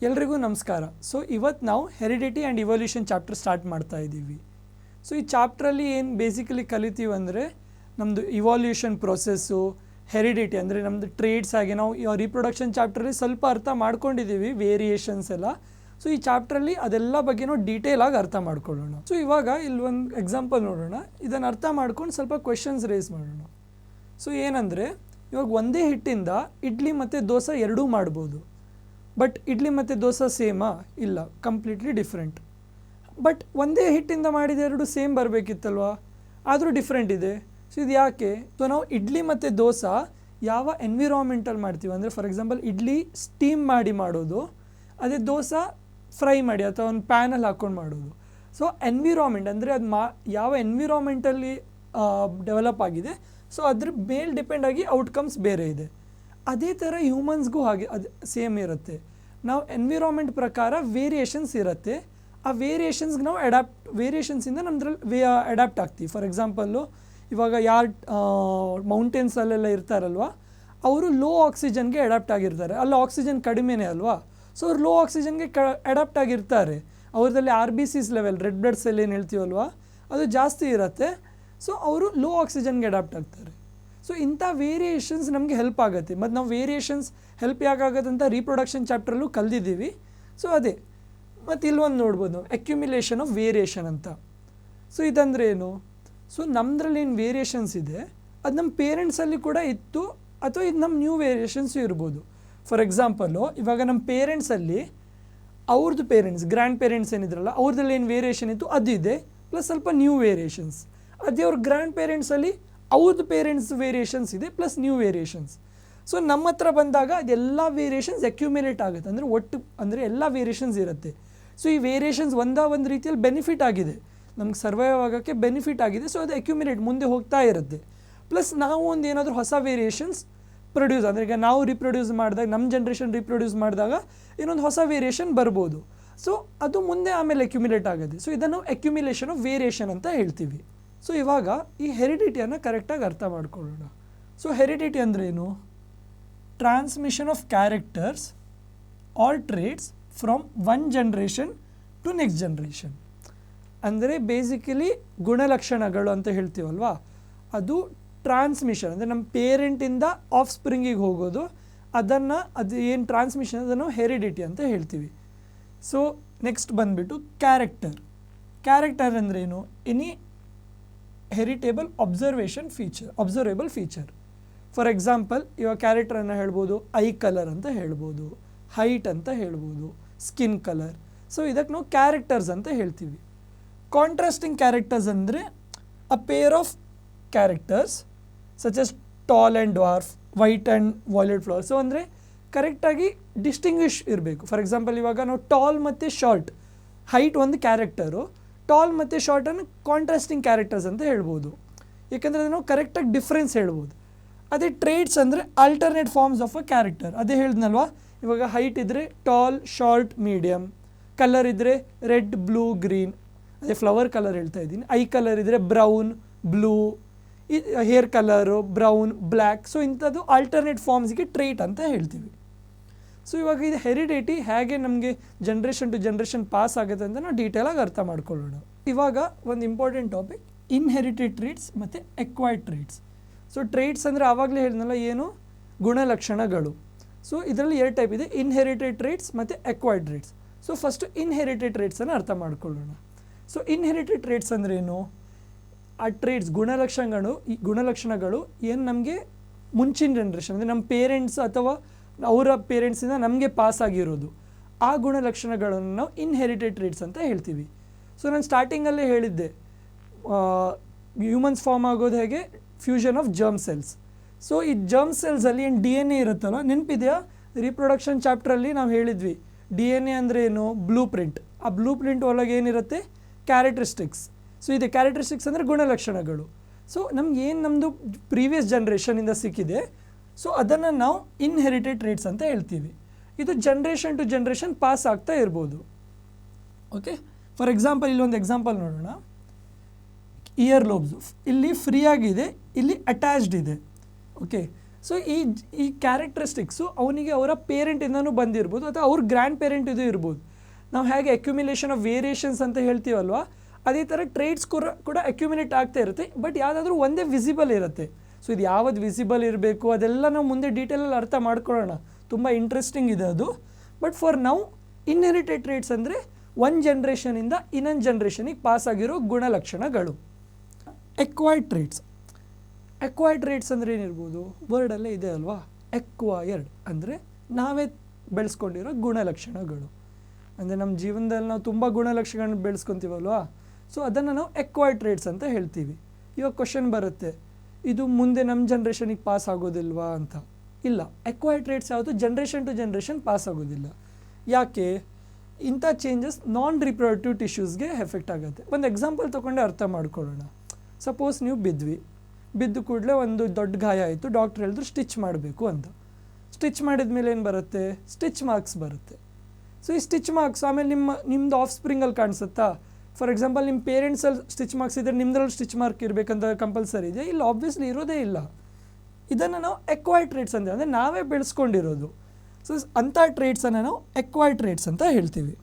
ಎಲ್ರಿಗೂ ನಮಸ್ಕಾರ. ಸೊ ಇವತ್ತು ನಾವು heredity and evolution chapter start ಮಾಡ್ತಾ ಇದ್ದೀವಿ. ಸೊ ಈ ಚಾಪ್ಟ್ರಲ್ಲಿ ಏನು ಬೇಸಿಕಲಿ ಕಲಿತೀವಿ ಅಂದರೆ ನಮ್ಮದು ಇವಾಲ್ಯೂಷನ್ ಪ್ರೊಸೆಸ್ಸು, ಹೆರಿಡಿಟಿ ಅಂದರೆ ನಮ್ಮದು ಟ್ರೇಡ್ಸ್ ಆಗಿ ನಾವು ರೀಪ್ರೊಡಕ್ಷನ್ ಚಾಪ್ಟ್ರಲ್ಲಿ ಸ್ವಲ್ಪ ಅರ್ಥ ಮಾಡ್ಕೊಂಡಿದ್ದೀವಿ, ವೇರಿಯೇಷನ್ಸ್ ಎಲ್ಲ. ಸೊ ಈ ಚಾಪ್ಟ್ರಲ್ಲಿ ಅದೆಲ್ಲ ಬಗ್ಗೆ ನಾವು ಡೀಟೇಲಾಗಿ ಅರ್ಥ ಮಾಡ್ಕೊಳ್ಳೋಣ. ಸೊ ಇವಾಗ ಇಲ್ಲಿ ಒಂದು ಎಕ್ಸಾಂಪಲ್ ನೋಡೋಣ. ಇದನ್ನು ಅರ್ಥ ಮಾಡ್ಕೊಂಡು ಸ್ವಲ್ಪ ಕ್ವೆಶನ್ಸ್ ರೇಸ್ ಮಾಡೋಣ. ಸೊ ಏನಂದರೆ ಇವಾಗ ಒಂದೇ ಹಿಟ್ಟಿಂದ ಇಡ್ಲಿ ಮತ್ತು ದೋಸೆ ಎರಡೂ ಮಾಡ್ಬೋದು. ಬಟ್ ಇಡ್ಲಿ ಮತ್ತು ದೋಸೆ ಸೇಮಾ? ಇಲ್ಲ, ಕಂಪ್ಲೀಟ್ಲಿ ಡಿಫ್ರೆಂಟ್. ಬಟ್ ಒಂದೇ ಹಿಟ್ಟಿಂದ ಮಾಡಿದ ಎರಡು ಸೇಮ್ ಬರಬೇಕಿತ್ತಲ್ವ, ಆದರೂ ಡಿಫ್ರೆಂಟ್ ಇದೆ. ಸೊ ಇದು ಯಾಕೆ? ಸೊ ನಾವು ಇಡ್ಲಿ ಮತ್ತು ದೋಸೆ ಯಾವ ಎನ್ವಿರಾನ್ಮೆಂಟಲ್ಲಿ ಮಾಡ್ತೀವಿ ಅಂದರೆ, ಫಾರ್ ಎಕ್ಸಾಂಪಲ್ ಇಡ್ಲಿ ಸ್ಟೀಮ್ ಮಾಡಿ ಮಾಡೋದು, ಅದೇ ದೋಸೆ ಫ್ರೈ ಮಾಡಿ ಅಥವಾ ಒಂದು ಪ್ಯಾನಲ್ಲಿ ಹಾಕ್ಕೊಂಡು ಮಾಡೋದು. ಸೊ ಎನ್ವಿರಾನ್ಮೆಂಟ್ ಅಂದರೆ ಅದು ಯಾವ ಎನ್ವಿರಾನ್ಮೆಂಟಲ್ಲಿ ಡೆವಲಪ್ ಆಗಿದೆ, ಸೊ ಅದ್ರ ಮೇಲೆ ಡಿಪೆಂಡ್ ಆಗಿ ಔಟ್ಕಮ್ಸ್ ಬೇರೆ ಇದೆ. ಅದೇ ಥರ ಹ್ಯೂಮನ್ಸ್ಗೂ ಹಾಗೆ ಅದು ಸೇಮ್ ಇರುತ್ತೆ. ನಾವು ಎನ್ವಿರಾನ್ಮೆಂಟ್ ಪ್ರಕಾರ ವೇರಿಯೇಷನ್ಸ್ ಇರುತ್ತೆ. ಆ ವೇರಿಯೇಷನ್ಸ್ಗೆ ನಾವು ವೇರಿಯೇಷನ್ಸಿಂದ ನಮ್ಮದ್ರಲ್ಲಿ ಅಡ್ಯಾಪ್ಟ್ ಆಗ್ತೀವಿ. ಫಾರ್ ಎಕ್ಸಾಂಪಲ್ಲು ಇವಾಗ ಯಾರು ಮೌಂಟೇನ್ಸಲ್ಲೆಲ್ಲ ಇರ್ತಾರಲ್ವ, ಅವರು ಲೋ ಆಕ್ಸಿಜನ್ಗೆ ಅಡ್ಯಾಪ್ಟ್ ಆಗಿರ್ತಾರೆ. ಅಲ್ಲಿ ಆಕ್ಸಿಜನ್ ಕಡಿಮೆನೇ ಅಲ್ವಾ, ಸೊ ಅವ್ರು ಲೋ ಆಕ್ಸಿಜನ್ಗೆ ಅಡ್ಯಾಪ್ಟ್ ಆಗಿರ್ತಾರೆ. ಅವ್ರದ್ದಲ್ಲಿ RBCs level, red blood cell ಏನು ಹೇಳ್ತೀವಲ್ವ, ಅದು ಜಾಸ್ತಿ ಇರುತ್ತೆ. ಸೊ ಅವರು ಲೋ ಆಕ್ಸಿಜನ್ಗೆ ಅಡ್ಯಾಪ್ಟ್ ಆಗ್ತಾರೆ. ಸೊ ಇಂಥ ವೇರಿಯೇಷನ್ಸ್ ನಮಗೆ ಹೆಲ್ಪ್ ಆಗುತ್ತೆ. ಮತ್ತು ನಾವು ವೇರಿಯೇಷನ್ಸ್ ಹೆಲ್ಪ್ ಯಾಕಾಗುತ್ತೆ ಅಂತ ರೀಪ್ರೊಡಕ್ಷನ್ ಚಾಪ್ಟ್ರಲ್ಲೂ ಕಲ್ತಿದ್ದೀವಿ. ಸೊ ಅದೇ. ಮತ್ತು ಇಲ್ಲೊಂದು ನೋಡ್ಬೋದು ನಾವು, ಅಕ್ಯುಮಿಲೇಷನ್ ಆಫ್ ವೇರಿಯೇಷನ್ ಅಂತ. ಸೊ ಇದಂದರೆ ಏನು? ಸೊ ನಮ್ಮದ್ರಲ್ಲಿ ಏನು ವೇರಿಯೇಷನ್ಸ್ ಇದೆ ಅದು ನಮ್ಮ ಪೇರೆಂಟ್ಸಲ್ಲಿ ಕೂಡ ಇತ್ತು, ಅಥವಾ ಇದು ನಮ್ಮ ನ್ಯೂ ವೇರಿಯೇಷನ್ಸು ಇರ್ಬೋದು. ಫಾರ್ ಎಕ್ಸಾಂಪಲ್ಲು ಇವಾಗ ನಮ್ಮ ಪೇರೆಂಟ್ಸಲ್ಲಿ ಅವ್ರದ್ದು ಪೇರೆಂಟ್ಸ್, ಗ್ರ್ಯಾಂಡ್ ಪೇರೆಂಟ್ಸ್ ಏನಿದ್ರಲ್ಲ, ಅವ್ರದ್ದಲ್ಲಿ ಏನು ವೇರಿಯೇಷನ್ ಇತ್ತು ಅದು ಇದೆ, ಪ್ಲಸ್ ಸ್ವಲ್ಪ ನ್ಯೂ ವೇರಿಯೇಷನ್ಸ್. ಅದೇ ಅವ್ರ ಗ್ರ್ಯಾಂಡ್ ಪೇರೆಂಟ್ಸಲ್ಲಿ ಅವ್ರದ್ದು ಪೇರೆಂಟ್ಸ್ ವೇರಿಯೇಷನ್ಸ್ ಇದೆ, ಪ್ಲಸ್ ನ್ಯೂ ವೇರಿಯೇಷನ್ಸ್. ಸೊ ನಮ್ಮ ಹತ್ರ ಬಂದಾಗ ಅದೆಲ್ಲ ವೇರಿಯೇಷನ್ಸ್ ಅಕ್ಯುಮಿಲೇಟ್ ಆಗುತ್ತೆ. ಅಂದರೆ ಒಟ್ಟು ಅಂದರೆ ಎಲ್ಲ ವೇರಿಯೇಷನ್ಸ್ ಇರುತ್ತೆ. ಸೊ ಈ ವೇರಿಯೇಷನ್ಸ್ ಒಂದು ರೀತಿಯಲ್ಲಿ ಬೆನಿಫಿಟ್ ಆಗಿದೆ, ನಮ್ಗೆ ಸರ್ವೈವ್ ಆಗೋಕ್ಕೆ ಬೆನಿಫಿಟ್ ಆಗಿದೆ. ಸೊ ಅದು ಅಕ್ಯುಮಿಲೇಟ್ ಮುಂದೆ ಹೋಗ್ತಾ ಇರುತ್ತೆ. ಪ್ಲಸ್ ನಾವು ಒಂದು ಏನಾದರೂ ಹೊಸ ವೇರಿಯೇಷನ್ಸ್ ಪ್ರೊಡ್ಯೂಸ್, ಅಂದರೆ ಈಗ ನಾವು ರೀಪ್ರೊಡ್ಯೂಸ್ ಮಾಡಿದಾಗ, ನಮ್ಮ ಜನ್ರೇಷನ್ ರೀಪ್ರೊಡ್ಯೂಸ್ ಮಾಡಿದಾಗ ಇನ್ನೊಂದು ಹೊಸ ವೇರಿಯೇಷನ್ ಬರ್ಬೋದು. ಸೊ ಅದು ಮುಂದೆ ಆಮೇಲೆ ಅಕ್ಯುಮಿಲೇಟ್ ಆಗುತ್ತೆ. ಸೊ ಇದನ್ನು ಅಕ್ಯುಮಿಲೇಷನ್ ಆಫ್ ವೇರಿಯೇಷನ್ ಅಂತ ಹೇಳ್ತೀವಿ. ಸೊ ಇವಾಗ ಈ ಹೆರಿಡಿಟಿಯನ್ನು ಕರೆಕ್ಟಾಗಿ ಅರ್ಥ ಮಾಡ್ಕೊಳ್ಳೋಣ. ಸೊ ಹೆರಿಡಿಟಿ ಅಂದರೆ ಏನು? Transmission of characters or traits from one generation to next generation. ಅಂದರೆ ಬೇಸಿಕಲಿ ಗುಣಲಕ್ಷಣಗಳು ಅಂತ ಹೇಳ್ತೀವಲ್ವಾ, ಅದು ಟ್ರಾನ್ಸ್ಮಿಷನ್ ಅಂದರೆ ನಮ್ಮ ಪೇರೆಂಟಿಂದ ಆಫ್ ಸ್ಪ್ರಿಂಗಿಗೆ ಹೋಗೋದು, ಅದು ಏನು ಟ್ರಾನ್ಸ್ಮಿಷನ್ ಅದನ್ನು ಹೆರಿಡಿಟಿ ಅಂತ ಹೇಳ್ತೀವಿ. ಸೊ ನೆಕ್ಸ್ಟ್ ಬಂದುಬಿಟ್ಟು ಕ್ಯಾರೆಕ್ಟರ್ ಅಂದರೆ ಏನು? Any heritable observable feature. For example ಇವಾಗ ಕ್ಯಾರೆಕ್ಟರನ್ನು ಹೇಳ್ಬೋದು ಐ ಕಲರ್ ಅಂತ ಹೇಳ್ಬೋದು, ಹೈಟ್ ಅಂತ ಹೇಳ್ಬೋದು, ಸ್ಕಿನ್ ಕಲರ್. ಸೊ ಇದಕ್ಕೆ ನಾವು ಕ್ಯಾರೆಕ್ಟರ್ಸ್ ಅಂತ ಹೇಳ್ತೀವಿ. ಕಾಂಟ್ರಾಸ್ಟಿಂಗ್ ಕ್ಯಾರೆಕ್ಟರ್ಸ್ ಅಂದರೆ ಅ pair of characters such as tall and dwarf, white and violet flower. So ಅಂದರೆ ಕರೆಕ್ಟಾಗಿ ಡಿಸ್ಟಿಂಗ್ವಿಷ್ ಇರಬೇಕು. ಫಾರ್ ಎಕ್ಸಾಂಪಲ್ ಇವಾಗ ನಾವು ಟಾಲ್ ಮತ್ತು ಶಾರ್ಟ್, ಹೈಟ್ ಒಂದು ಕ್ಯಾರೆಕ್ಟರು, ಟಾಲ್ ಮತ್ತು ಶಾರ್ಟನ್ನು ಕಾಂಟ್ರಾಸ್ಟಿಂಗ್ ಕ್ಯಾರೆಕ್ಟರ್ಸ್ ಅಂತ ಹೇಳ್ಬೋದು. ಏಕೆಂದರೆ ನಾವು ಕರೆಕ್ಟಾಗಿ ಡಿಫ್ರೆನ್ಸ್ ಹೇಳ್ಬೋದು. ಅದೇ ಟ್ರೇಟ್ಸ್ ಅಂದರೆ alternate forms of a character. ಅದೇ ಹೇಳಿದ್ನಲ್ವ, ಇವಾಗ ಹೈಟ್ ಇದ್ದರೆ ಟಾಲ್, ಶಾರ್ಟ್, ಮೀಡಿಯಮ್. ಕಲರ್ ಇದ್ದರೆ ರೆಡ್, ಬ್ಲೂ, ಗ್ರೀನ್. ಅದೇ ಫ್ಲವರ್ ಕಲರ್ ಹೇಳ್ತಾ ಇದ್ದೀನಿ. ಐ ಕಲರ್ ಇದ್ದರೆ ಬ್ರೌನ್, ಬ್ಲೂ. ಈ hair colour brown, black. So ಇಂಥದ್ದು ಆಲ್ಟರ್ನೇಟ್ ಫಾರ್ಮ್ಸ್ಗೆ ಟ್ರೇಟ್ ಅಂತ ಹೇಳ್ತೀವಿ. ಸೊ ಇವಾಗ ಇದು ಹೆರಿಡಿಟಿ ಹೇಗೆ ನಮಗೆ ಜನ್ರೇಷನ್ ಟು ಜನ್ರೇಷನ್ ಪಾಸ್ ಆಗುತ್ತೆ ಅಂತ ನಾವು ಡೀಟೇಲಾಗಿ ಅರ್ಥ ಮಾಡ್ಕೊಳ್ಳೋಣ. ಇವಾಗ ಒಂದು ಇಂಪಾರ್ಟೆಂಟ್ ಟಾಪಿಕ್, ಇನ್ಹೆರಿಟೆಡ್ ಟ್ರೇಟ್ಸ್ ಮತ್ತು ಎಕ್ವೈರ್ಡ್ ಟ್ರೇಟ್ಸ್. ಸೊ ಟ್ರೇಟ್ಸ್ ಅಂದರೆ ಆವಾಗಲೇ ಹೇಳಿದ್ನಲ್ಲ ಏನು, ಗುಣಲಕ್ಷಣಗಳು. ಸೊ ಇದರಲ್ಲಿ 2 ಟೈಪ್ ಇದೆ, ಇನ್ಹೆರಿಟೆಡ್ ಟ್ರೇಟ್ಸ್ ಮತ್ತು acquired traits. So first inherited ಟ್ರೇಟ್ಸನ್ನು ಅರ್ಥ ಮಾಡ್ಕೊಳ್ಳೋಣ. ಸೊ ಇನ್ಹೆರಿಟೆಡ್ ಟ್ರೇಟ್ಸ್ ಅಂದರೆ ಏನು? ಆ ಟ್ರೇಟ್ಸ್ ಗುಣಲಕ್ಷಣಗಳು ಏನು ನಮಗೆ ಮುಂಚಿನ ಜನ್ರೇಷನ್ ಅಂದರೆ ನಮ್ಮ ಪೇರೆಂಟ್ಸ್ ಅಥವಾ ಅವರ ಪೇರೆಂಟ್ಸಿಂದ ನಮಗೆ ಪಾಸ್ ಆಗಿರೋದು, ಆ ಗುಣಲಕ್ಷಣಗಳನ್ನು ನಾವು ಇನ್ಹೆರಿಟೆಡ್ ಟ್ರೇಟ್ಸ್ ಅಂತ ಹೇಳ್ತೀವಿ. ಸೊ ನಾನು ಸ್ಟಾರ್ಟಿಂಗಲ್ಲೇ ಹೇಳಿದ್ದೆ, ಹ್ಯೂಮನ್ಸ್ ಫಾರ್ಮ್ ಆಗೋದು ಹೇಗೆ, fusion of germ cells. So ಈ ಜರ್ಮ್ ಸೆಲ್ಸಲ್ಲಿ ಏನು DNA ಇರುತ್ತಲ್ಲ, ನೆನಪಿದೆಯಾ? ರೀಪ್ರೊಡಕ್ಷನ್ ಚಾಪ್ಟ್ರಲ್ಲಿ ನಾವು ಹೇಳಿದ್ವಿ DNA ಅಂದರೆ ಏನು, ಬ್ಲೂ ಪ್ರಿಂಟ್. ಆ ಬ್ಲೂ ಪ್ರಿಂಟ್ ಒಳಗೆ ಏನಿರುತ್ತೆ, ಕ್ಯಾರೆಕ್ಟರಿಸ್ಟಿಕ್ಸ್. ಸೊ ಇದೆ ಕ್ಯಾರೆಕ್ಟರಿಸ್ಟಿಕ್ಸ್ ಅಂದರೆ ಗುಣಲಕ್ಷಣಗಳು. ಸೊ ನಮ್ಮದು ಪ್ರೀವಿಯಸ್ ಜನ್ರೇಷನಿಂದ ಸಿಕ್ಕಿದೆ, ಸೊ ಅದನ್ನು ನಾವು ಇನ್ಹೆರಿಟೆಡ್ ಟ್ರೇಟ್ಸ್ ಅಂತ ಹೇಳ್ತೀವಿ. ಇದು ಜನ್ರೇಷನ್ ಟು ಜನ್ರೇಷನ್ ಪಾಸ್ ಆಗ್ತಾ ಇರ್ಬೋದು. ಓಕೆ, ಫಾರ್ ಎಕ್ಸಾಂಪಲ್ ಇಲ್ಲೊಂದು ಎಕ್ಸಾಂಪಲ್ ನೋಡೋಣ. ಇಯರ್ ಲೋಬ್ಸು ಇಲ್ಲಿ ಫ್ರೀ ಆಗಿದೆ, ಇಲ್ಲಿ ಅಟ್ಯಾಚ್ಡ್ ಇದೆ. ಓಕೆ, ಸೊ ಈ ಕ್ಯಾರೆಕ್ಟರಿಸ್ಟಿಕ್ಸು ಅವನಿಗೆ ಅವರ ಪೇರೆಂಟಿಂದನೂ ಬಂದಿರ್ಬೋದು ಅಥವಾ ಅವ್ರ ಗ್ರ್ಯಾಂಡ್ ಪೇರೆಂಟ್ ಇದು ಇರ್ಬೋದು. ನಾವು ಹೇಗೆ ಅಕ್ಯುಮಿಲೇಷನ್ ಆಫ್ ವೇರಿಯೇಷನ್ಸ್ ಅಂತ ಹೇಳ್ತೀವಲ್ವ, ಅದೇ ಥರ ಟ್ರೇಡ್ಸ್ ಕೂಡ ಅಕ್ಯುಮಿಲೇಟ್ ಆಗ್ತಾ ಇರುತ್ತೆ. ಬಟ್ ಯಾವುದಾದ್ರೂ ಒಂದೇ ವಿಸಿಬಲ್ ಇರುತ್ತೆ. ಸೊ ಇದು ಯಾವುದು ವಿಸಿಬಲ್ ಇರಬೇಕು ಅದೆಲ್ಲ ನಾವು ಮುಂದೆ ಡೀಟೇಲಲ್ಲಿ ಅರ್ಥ ಮಾಡ್ಕೊಳ್ಳೋಣ. ತುಂಬ ಇಂಟ್ರೆಸ್ಟಿಂಗ್ ಇದೆ ಅದು. But for now inherited trades ಅಂದರೆ ಒಂದು ಜನ್ರೇಷನಿಂದ ಇನ್ನೊಂದು ಜನ್ರೇಷನಿಗೆ ಪಾಸ್ ಆಗಿರೋ ಗುಣಲಕ್ಷಣಗಳು. ಎಕ್ವೈರ್ಡ್ ಟ್ರೇಡ್ಸ್ ಅಂದರೆ ಏನಿರ್ಬೋದು, ವರ್ಡಲ್ಲೇ ಇದೆ ಅಲ್ವಾ, ಎಕ್ವೈರ್ಡ್ ಅಂದರೆ ನಾವೇ ಬೆಳೆಸ್ಕೊಂಡಿರೋ ಗುಣಲಕ್ಷಣಗಳು. ಅಂದರೆ ನಮ್ಮ ಜೀವನದಲ್ಲಿ ನಾವು ತುಂಬ ಗುಣಲಕ್ಷಣಗಳನ್ನ ಬೆಳೆಸ್ಕೊತೀವಲ್ವಾ, ಸೊ ಅದನ್ನು ನಾವು ಎಕ್ವೈರ್ಡ್ ಟ್ರೇಡ್ಸ್ ಅಂತ ಹೇಳ್ತೀವಿ. ಇವಾಗ ಕ್ವಶನ್ ಬರುತ್ತೆ, ಇದು ಮುಂದೆ ನಮ್ಮ ಜನ್ರೇಷನಿಗೆ ಪಾಸ್ ಆಗೋದಿಲ್ವಾ ಅಂತ. ಇಲ್ಲ, ಎಕ್ವೈರ್ಡ್ ಟ್ರೇಡ್ಸ್ ಯಾವುದು ಜನ್ರೇಷನ್ ಟು ಜನ್ರೇಷನ್ ಪಾಸ್ ಆಗೋದಿಲ್ಲ. ಯಾಕೆ? ಇಂಥ ಚೇಂಜಸ್ ನಾನ್ ರಿಪ್ರೊಡಕ್ಟಿವ್ ಟಿಶ್ಯೂಸ್ಗೆ ಎಫೆಕ್ಟ್ ಆಗುತ್ತೆ. ಒಂದು ಎಕ್ಸಾಂಪಲ್ ತೊಗೊಂಡೆ ಅರ್ಥ ಮಾಡ್ಕೊಳ್ಳೋಣ. ಸಪೋಸ್ ನೀವು ಬಿದ್ದು ಕೂಡಲೇ ಒಂದು ದೊಡ್ಡ ಗಾಯ ಆಯಿತು, ಡಾಕ್ಟ್ರ್ ಹೇಳಿದ್ರು ಸ್ಟಿಚ್ ಮಾಡಬೇಕು ಅಂತ. ಸ್ಟಿಚ್ ಮಾಡಿದ ಮೇಲೆ ಏನು ಬರುತ್ತೆ? ಸ್ಟಿಚ್ ಮಾರ್ಕ್ಸ್ ಬರುತ್ತೆ. ಸೊ ಈ ಸ್ಟಿಚ್ ಮಾರ್ಕ್ಸ್ ಆಮೇಲೆ ನಿಮ್ಮದು ಆಫ್ ಸ್ಪ್ರಿಂಗಲ್ಲಿ ಕಾಣಿಸುತ್ತಾ? ಫಾರ್ ಎಕ್ಸಾಂಪಲ್ ನಿಮ್ಮ ಪೇರೆಂಟ್ಸಲ್ಲಿ ಸ್ಟಿಚ್ ಮಾರ್ಕ್ಸ್ ಇದ್ದರೆ ನಿಮ್ಮದ್ರಲ್ಲಿ ಸ್ಟಿಚ್ ಮಾರ್ಕ್ ಇರಬೇಕಂತ ಕಂಪಲ್ಸರಿ ಇದೆ? ಇಲ್ಲ, ಆಬ್ವಿಯಸ್ಲಿ ಇರೋದೇ ಇಲ್ಲ. ಇದನ್ನು ನಾವು ಎಕ್ವೈರ್ಡ್ ಟ್ರೇಡ್ಸ್ ಅಂತ, ಅಂದರೆ ನಾವೇ ಬೆಳೆಸ್ಕೊಂಡಿರೋದು. ಸೊ ಅಂಥ ಟ್ರೇಡ್ಸನ್ನು ನಾವು ಎಕ್ವೈರ್ಡ್ ಟ್ರೇಡ್ಸ್ ಅಂತ ಹೇಳ್ತೀವಿ.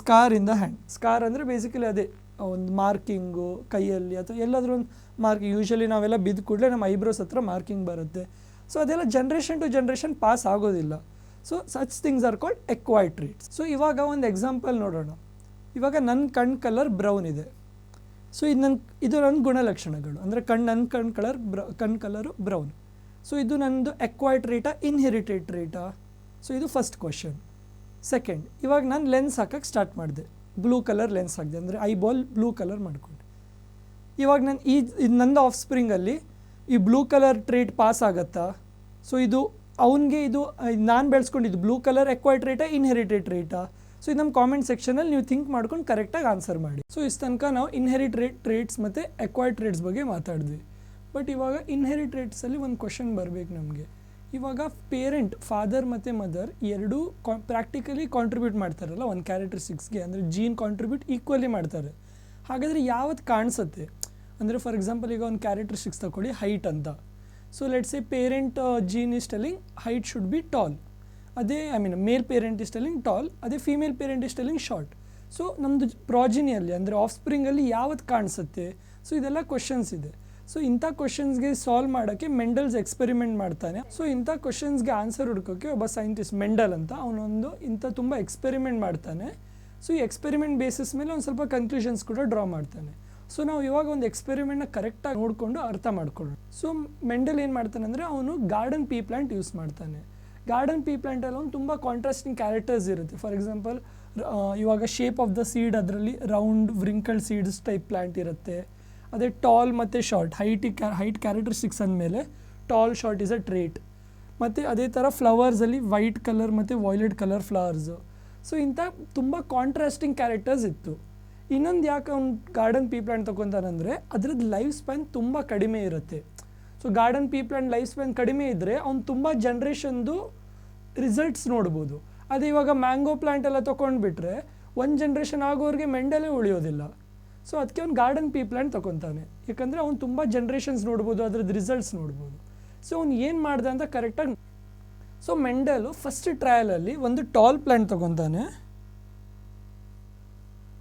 Scar in the hand. Scar ಅಂದರೆ ಬೇಸಿಕಲಿ ಅದೇ ಒಂದು ಮಾರ್ಕಿಂಗು ಕೈಯಲ್ಲಿ ಅಥವಾ ಎಲ್ಲಾದರೂ ಒಂದು ಮಾರ್ಕಿಂಗ್. ಯೂಶ್ವಲಿ ನಾವೆಲ್ಲ ಬಿದ್ದು ಕೂಡಲೇ ನಮ್ಮ ಐಬ್ರೋಸ್ ಹತ್ರ ಮಾರ್ಕಿಂಗ್ ಬರುತ್ತೆ. ಸೊ ಅದೆಲ್ಲ ಜನ್ರೇಷನ್ ಟು ಜನ್ರೇಷನ್ ಪಾಸ್ ಆಗೋದಿಲ್ಲ. So such things are called acquired trades. So ಇವಾಗ ಒಂದು ಎಕ್ಸಾಂಪಲ್ ನೋಡೋಣ. ಇವಾಗ ನನ್ನ ಕಣ್ಣು ಕಲರ್ ಬ್ರೌನ್ ಇದೆ. ಸೊ ಇದು ನನ್ನ ಗುಣಲಕ್ಷಣಗಳು. ಅಂದರೆ ಕಣ್ಣು ಕಲರು ಬ್ರೌನ್. ಸೊ ಇದು ನನ್ನದು ಎಕ್ವೈರ್ಡ್ ಟ್ರೇಟಾ ಇನ್ಹೆರಿಟೆಡ್ ಟ್ರೇಟಾ? ಸೊ ಇದು ಫಸ್ಟ್ ಕ್ವಶನ್. ಸೆಕೆಂಡ್, ಇವಾಗ ನಾನು ಲೆನ್ಸ್ ಹಾಕೋಕ್ಕೆ ಸ್ಟಾರ್ಟ್ ಮಾಡಿದೆ. ಬ್ಲೂ ಕಲರ್ ಲೆನ್ಸ್ ಹಾಕಿದೆ, ಅಂದರೆ ಐಬಾಲ್ ಬ್ಲೂ ಕಲರ್ ಮಾಡಿಕೊಂಡೆ. ಇವಾಗ ನಾನು ಇದು ನಂದು ಆಫ್ ಸ್ಪ್ರಿಂಗಲ್ಲಿ ಈ ಬ್ಲೂ ಕಲರ್ ಟ್ರೇಟ್ ಪಾಸ್ ಆಗುತ್ತಾ? ಸೊ ಇದು ಅವನಿಗೆ ಇದು ನಾನು ಬೆಳೆಸ್ಕೊಂಡಿದ್ದು ಬ್ಲೂ ಕಲರ್ ಎಕ್ವೈರ್ಡ್ ಟ್ರೇಟಾ ಇನ್ಹೆರಿಟೆಡ್ ಟ್ರೇಟಾ? ಸೊ ಇದು ನಮ್ಮ ಕಾಮೆಂಟ್ ಸೆಕ್ಷನಲ್ಲಿ ನೀವು ಥಿಂಕ್ ಮಾಡ್ಕೊಂಡು ಕರೆಕ್ಟಾಗಿ ಆನ್ಸರ್ ಮಾಡಿ. ಸೊ ಇಷ್ಟು ತನಕ ನಾವು ಇನ್ಹೆರಿಟೆಡ್ ಟ್ರೇಟ್ಸ್ ಮತ್ತು ಎಕ್ವೈರ್ಡ್ ಟ್ರೇಟ್ಸ್ ಬಗ್ಗೆ ಮಾತಾಡಿದ್ವಿ. ಬಟ್ ಇವಾಗ ಇನ್ಹೆರಿಟೆಡ್ ಟ್ರೇಟ್ಸಲ್ಲಿ ಒಂದು ಕ್ವಶನ್ ಬರಬೇಕು ನಮಗೆ. ಇವಾಗ ಪೇರೆಂಟ್, ಫಾದರ್ ಮತ್ತು ಮದರ್ ಎರಡೂ ಪ್ರಾಕ್ಟಿಕಲಿ ಕಾಂಟ್ರಿಬ್ಯೂಟ್ ಮಾಡ್ತಾರಲ್ಲ ಒಂದು ಕ್ಯಾರೆಕ್ಟರಿಸ್ಟಿಕ್ಸ್ಗೆ, ಅಂದರೆ ಜೀನ್ ಕಾಂಟ್ರಿಬ್ಯೂಟ್ ಈಕ್ವಲಿ ಮಾಡ್ತಾರೆ. ಹಾಗಾದರೆ ಯಾವತ್ತು ಕಾಣಿಸುತ್ತೆ ಅಂದರೆ, ಫಾರ್ ಎಕ್ಸಾಂಪಲ್ ಈಗ ಒಂದು ಕ್ಯಾರೆಕ್ಟರಿಸ್ಟಿಕ್ಸ್ ತಗೊಳ್ಳಿ, ಹೈಟ್ ಅಂತ. So let's say parent gene is telling height should be tall. ಅದೇ male parent is telling tall, ಅದೇ female parent is telling short. So ನಮ್ಮದು ಪ್ರಾಜಿನಿಯಲ್ಲಿ ಅಂದರೆ ಆಫ್ ಸ್ಪ್ರಿಂಗಲ್ಲಿ ಯಾವತ್ತು ಕಾಣಿಸುತ್ತೆ? ಸೊ ಇದೆಲ್ಲ ಕ್ವಶನ್ಸ್ ಇದೆ. ಸೊ ಇಂಥ ಕ್ವಶನ್ಸ್ಗೆ ಸಾಲ್ವ್ ಮಾಡೋಕ್ಕೆ ಮೆಂಡಲ್ಸ್ ಎಕ್ಸ್ಪೆರಿಮೆಂಟ್ ಮಾಡ್ತಾನೆ. ಸೊ ಇಂಥ ಕ್ವಶನ್ಸ್ಗೆ ಆನ್ಸರ್ ಹುಡ್ಕೋಕ್ಕೆ ಒಬ್ಬ ಸೈಂಟಿಸ್ಟ್ ಮೆಂಡಲ್ ಅಂತ ಅವನೊಂದು ತುಂಬ ಎಕ್ಸ್ಪೆರಿಮೆಂಟ್ ಮಾಡ್ತಾನೆ. ಸೊ ಈ ಎಕ್ಸ್ಪೆರಿಮೆಂಟ್ ಬೇಸಿಸ್ ಮೇಲೆ ಒಂದು ಸ್ವಲ್ಪ ಕನ್ಕ್ಲೂಷನ್ಸ್ ಕೂಡ ಡ್ರಾ ಮಾಡ್ತಾನೆ. ಸೊ ನಾವು ಇವಾಗ ಒಂದು ಎಕ್ಸ್ಪೆರಿಮೆಂಟ್ನ ಕರೆಕ್ಟಾಗಿ ನೋಡಿಕೊಂಡು ಅರ್ಥ ಮಾಡ್ಕೊಳ್ಳೋಣ. ಸೊ ಮೆಂಡಲ್ ಏನು ಮಾಡ್ತಾನೆ ಅಂದರೆ ಅವನು ಗಾರ್ಡನ್ ಪೀ ಪ್ಲಾಂಟ್ ಯೂಸ್ ಮಾಡ್ತಾನೆ. ಗಾರ್ಡನ್ ಪೀ ಪ್ಲಾಂಟಲ್ಲಿ ಒಂದು ತುಂಬ ಕಾಂಟ್ರಾಸ್ಟಿಂಗ್ ಕ್ಯಾರೆಕ್ಟರ್ಸ್ ಇರುತ್ತೆ. ಫಾರ್ ಎಕ್ಸಾಂಪಲ್ ಇವಾಗ ಶೇಪ್ ಆಫ್ ದ ಸೀಡ್ ಅದರಲ್ಲಿ round wrinkled seeds type plant ಇರುತ್ತೆ. ಅದೇ ಟಾಲ್ ಮತ್ತು ಶಾರ್ಟ್, ಹೈಟ್ ಕ್ಯಾರೆಕ್ಟರಿಸ್ಟಿಕ್ಸ್ ಅಂದಮೇಲೆ tall short is a trait. ಮತ್ತು ಅದೇ ಥರ ಫ್ಲವರ್ಸಲ್ಲಿ ವೈಟ್ ಕಲರ್ ಮತ್ತು ವಾಯ್ಲೆಟ್ ಕಲರ್ ಫ್ಲವರ್ಸು. ಸೊ ಇಂಥ ತುಂಬ ಕಾಂಟ್ರಾಸ್ಟಿಂಗ್ ಕ್ಯಾರೆಕ್ಟರ್ಸ್ ಇತ್ತು. ಇನ್ನೊಂದು ಯಾಕೆ ಅವ್ನು ಗಾರ್ಡನ್ ಪೀ ಪ್ಲಾಂಟ್ ತೊಗೊತಾನಂದರೆ ಅದರದ್ದು ಲೈಫ್ ಸ್ಪ್ಯಾನ್ ತುಂಬ ಕಡಿಮೆ ಇರುತ್ತೆ. ಸೊ ಗಾರ್ಡನ್ ಪೀ ಪ್ಲಾಂಟ್ ಲೈಫ್ ಸ್ಪ್ಯಾನ್ ಕಡಿಮೆ ಇದ್ದರೆ ಅವ್ನು ತುಂಬ ಜನ್ರೇಷನ್ದು ರಿಸಲ್ಟ್ಸ್ ನೋಡ್ಬೋದು. ಅದೇ ಇವಾಗ ಮ್ಯಾಂಗೋ ಪ್ಲಾಂಟ್ ಎಲ್ಲ ತೊಗೊಂಡ್ಬಿಟ್ರೆ ಒಂದು ಜನ್ರೇಷನ್ ಆಗೋರಿಗೆ ಮೆಂಡಲೇ ಉಳಿಯೋದಿಲ್ಲ. ಸೊ ಅದಕ್ಕೆ ಅವ್ನು ಗಾರ್ಡನ್ ಪೀ ಪ್ಲಾಂಟ್ ತೊಗೊತಾನೆ, ಯಾಕಂದರೆ ಅವ್ನು ತುಂಬ ಜನ್ರೇಷನ್ಸ್ ನೋಡ್ಬೋದು, ಅದ್ರದ್ದು ರಿಸಲ್ಟ್ಸ್ ನೋಡ್ಬೋದು. ಸೊ ಅವ್ನು ಏನು ಮಾಡ್ದೆ ಅಂತ ಕರೆಕ್ಟಾಗಿ. ಸೊ ಮೆಂಡಲು ಫಸ್ಟ್ ಟ್ರಯಲಲ್ಲಿ ಒಂದು ಟಾಲ್ ಪ್ಲಾಂಟ್ ತೊಗೊತಾನೆ